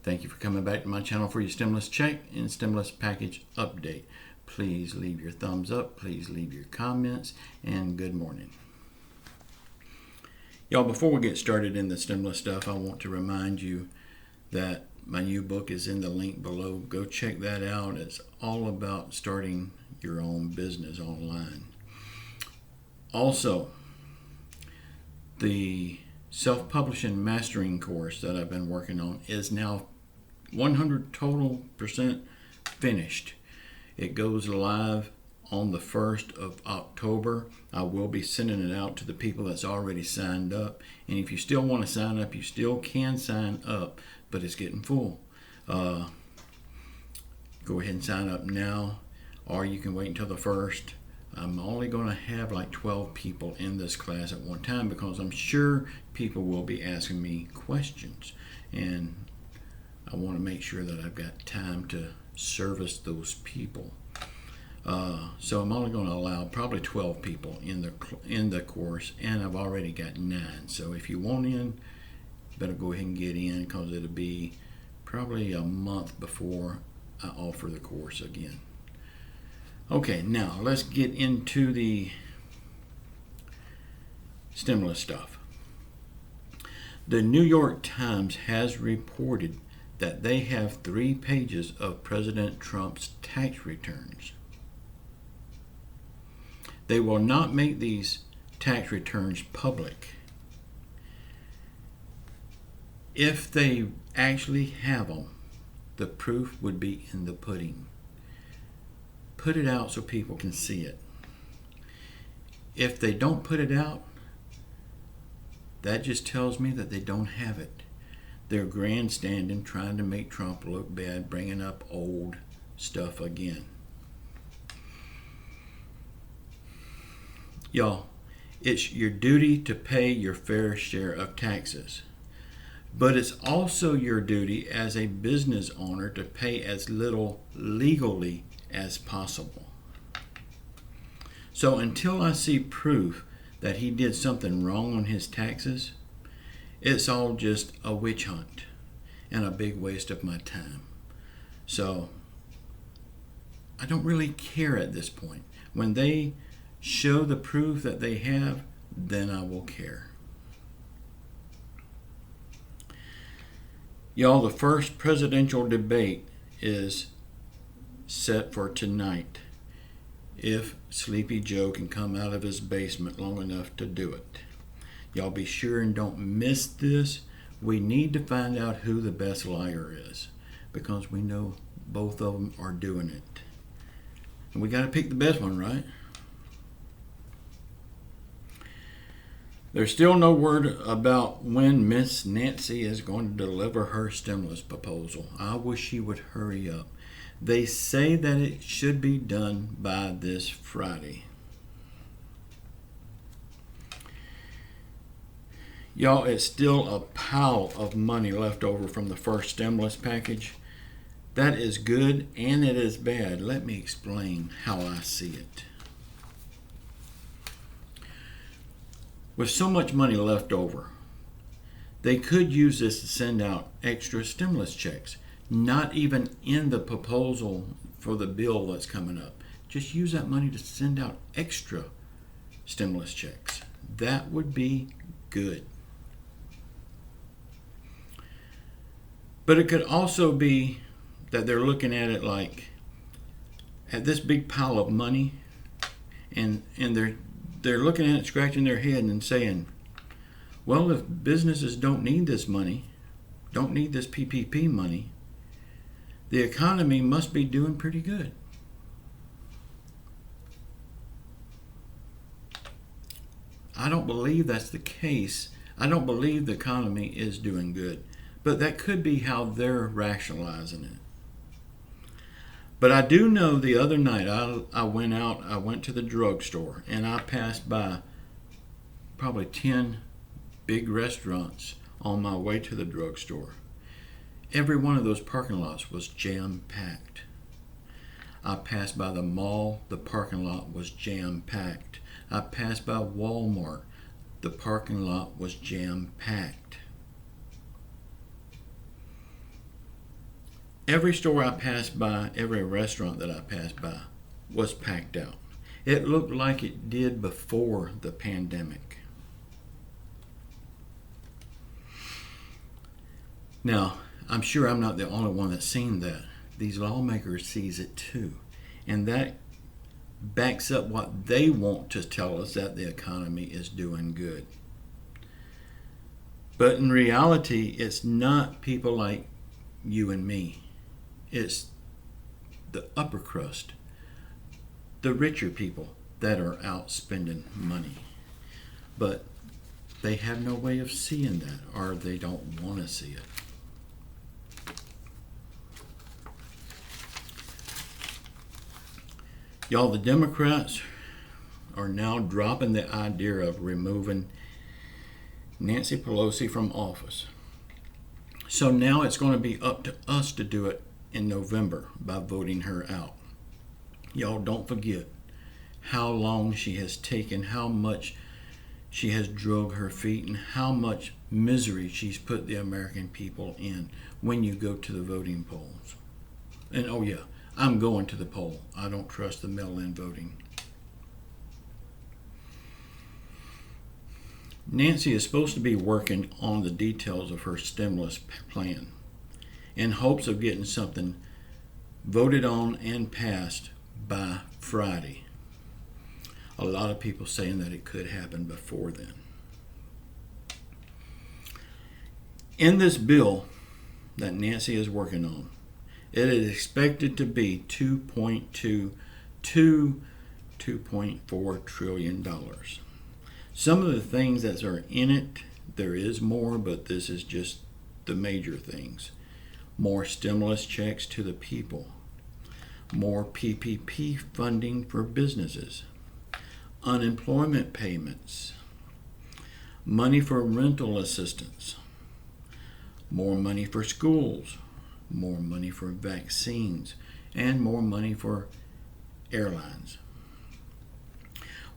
Thank you for coming back to my channel for your stimulus check and stimulus package update. Please leave your thumbs up, please leave your comments, and good morning. Y'all, before we get started in the stimulus stuff, I want to remind you that my new book is in the link below. Go check that out. It's all about starting your own business online. Also, the self-publishing mastering course that I've been working on is now 100% total finished. It goes live on the 1st of October. I will be sending it out to the people that's already signed up. And if you still want to sign up, you still can sign up, but it's getting full. Go ahead and sign up now, or you can wait until the 1st. I'm only going to have like 12 people in this class at one time because I'm sure people will be asking me questions, and I want to make sure that I've got time to service those people. So I'm only going to allow probably 12 people in the course, and I've already got 9. So if you want in, better go ahead and get in, because it'll be probably a month before I offer the course again. Okay, now let's get into the stimulus stuff. The New York Times has reported that they have 3 pages of President Trump's tax returns. They will not make these tax returns public. If they actually have them, the proof would be in the pudding. Put it out so people can see it. If they don't put it out, that just tells me that they don't have it. They're grandstanding, trying to make Trump look bad, bringing up old stuff again. Y'all, it's your duty to pay your fair share of taxes. But it's also your duty as a business owner to pay as little legally as possible. So until I see proof that he did something wrong on his taxes, it's all just a witch hunt and a big waste of my time. So I don't really care at this point. When they show the proof that they have, then I will care. Y'all, the first presidential debate is set for tonight, if Sleepy Joe can come out of his basement long enough to do it. Y'all be sure and don't miss this. We need to find out who the best liar is, because we know both of them are doing it. And we got to pick the best one, right? There's still no word about when Miss Nancy is going to deliver her stimulus proposal. I wish she would hurry up. They say that it should be done by this Friday. Y'all, it's still a pile of money left over from the first stimulus package. That is good and it is bad. Let me explain how I see it. With so much money left over, they could use this to send out extra stimulus checks. Not even in the proposal for the bill that's coming up. Just use that money to send out extra stimulus checks. That would be good. But it could also be that they're looking at it like, at this big pile of money, and they're looking at it, scratching their head and saying, well, if businesses don't need this money, don't need this PPP money, the economy must be doing pretty good. I don't believe that's the case. I don't believe the economy is doing good. But that could be how they're rationalizing it. But I do know the other night I went to the drugstore, and I passed by probably 10 big restaurants on my way to the drugstore. Every one of those parking lots was jam-packed. I passed by the mall, the parking lot was jam-packed. I passed by Walmart, the parking lot was jam-packed. Every store I passed by, every restaurant that I passed by was packed out. It looked like it did before the pandemic. Now, I'm sure I'm not the only one that's seen that. These lawmakers sees it too. And that backs up what they want to tell us, that the economy is doing good. But in reality, it's not people like you and me. It's the upper crust, the richer people that are out spending money. But they have no way of seeing that, or they don't want to see it. Y'all, the Democrats are now dropping the idea of removing Nancy Pelosi from office. So now it's going to be up to us to do it in November by voting her out. Y'all, don't forget how long she has taken, how much she has drug her feet, and how much misery she's put the American people in when you go to the voting polls. And oh yeah, I'm going to the poll. I don't trust the mail-in voting. Nancy is supposed to be working on the details of her stimulus plan in hopes of getting something voted on and passed by Friday. A lot of people saying that it could happen before then. In this bill that Nancy is working on, it is expected to be $2.2 to $2.4 trillion. Some of the things that are in it, there is more, but this is just the major things. More stimulus checks to the people. More PPP funding for businesses. Unemployment payments. Money for rental assistance. More money for schools. More money for vaccines. And more money for airlines.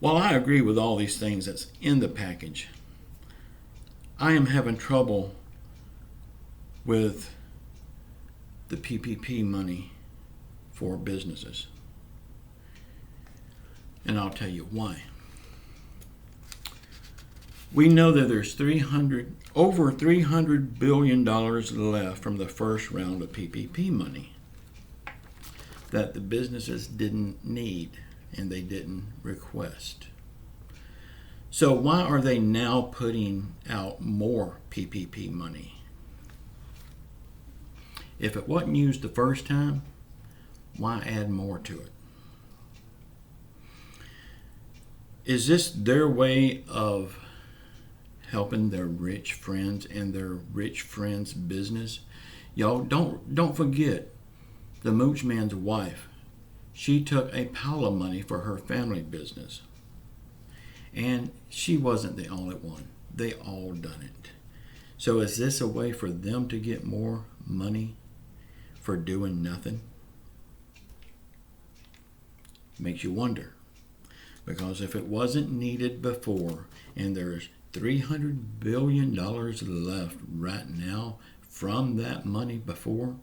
While I agree with all these things that's in the package, I am having trouble with the PPP money for businesses. And I'll tell you why. We know that there's over $300 billion left from the first round of PPP money that the businesses didn't need and they didn't request. So why are they now putting out more PPP money? If it wasn't used the first time, why add more to it? Is this their way of helping their rich friends and their rich friends' business? Y'all, don't forget the Mooch Man's wife. She took a pile of money for her family business. And she wasn't the only one. They all done it. So is this a way for them to get more money for doing nothing? Makes you wonder. Because if it wasn't needed before, and there's $300 billion left right now from that money before,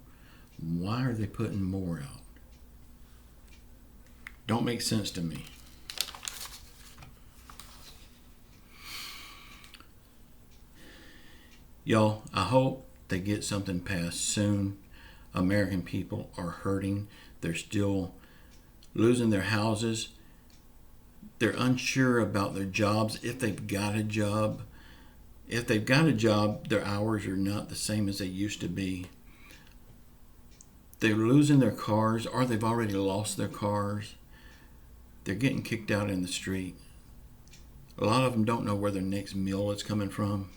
why are they putting more out? Don't make sense to me. Y'all, I hope they get something passed soon. American people are hurting. They're still losing their houses. They're unsure about their jobs, if they've got a job. If they've got a job, their hours are not the same as they used to be. They're losing their cars, or they've already lost their cars. They're getting kicked out in the street. A lot of them don't know where their next meal is coming from.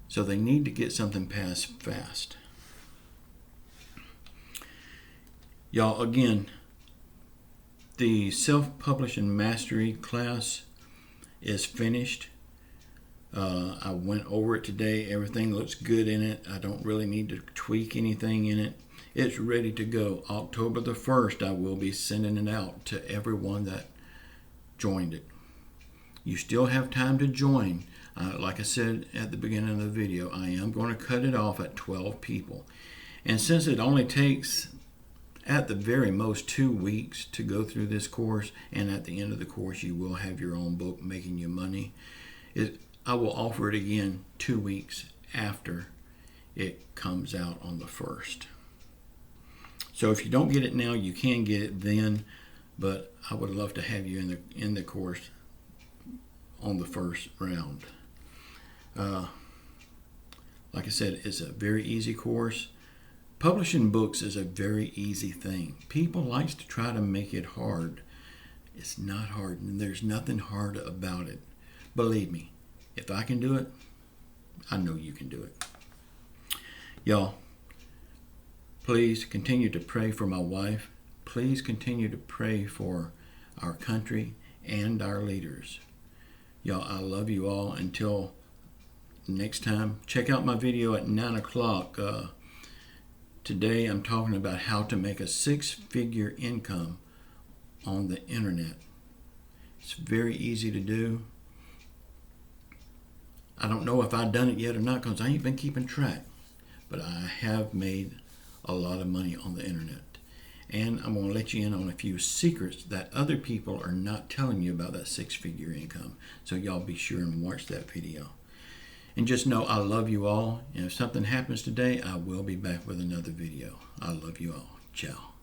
So they need to get something passed fast. Y'all, again, the self-publishing mastery class is finished. I went over it today. Everything looks good in it. I don't really need to tweak anything in it. It's ready to go. October the 1st, I will be sending it out to everyone that joined it. You still have time to join. Like I said at the beginning of the video, I am going to cut it off at 12 people. And since it only takes at the very most 2 weeks to go through this course, and at the end of the course you will have your own book making you money, I will offer it again 2 weeks after it comes out on the 1st. So if you don't get it now, you can get it then, but I would love to have you in the course on the first round. Like I said, it's a very easy course. Publishing books is a very easy thing. People like to try to make it hard. It's not hard, and there's nothing hard about it. Believe me, if I can do it, I know you can do it. Y'all, please continue to pray for my wife. Please continue to pray for our country and our leaders. Y'all, I love you all. Until next time, check out my video at 9 o'clock. Today I'm talking about how to make a 6-figure income on the internet. It's very easy to do. I don't know if I've done it yet or not because I ain't been keeping track, but I have made a lot of money on the internet. And I'm going to let you in on a few secrets that other people are not telling you about that 6-figure income. So y'all be sure and watch that video. And just know I love you all. And if something happens today, I will be back with another video. I love you all. Ciao.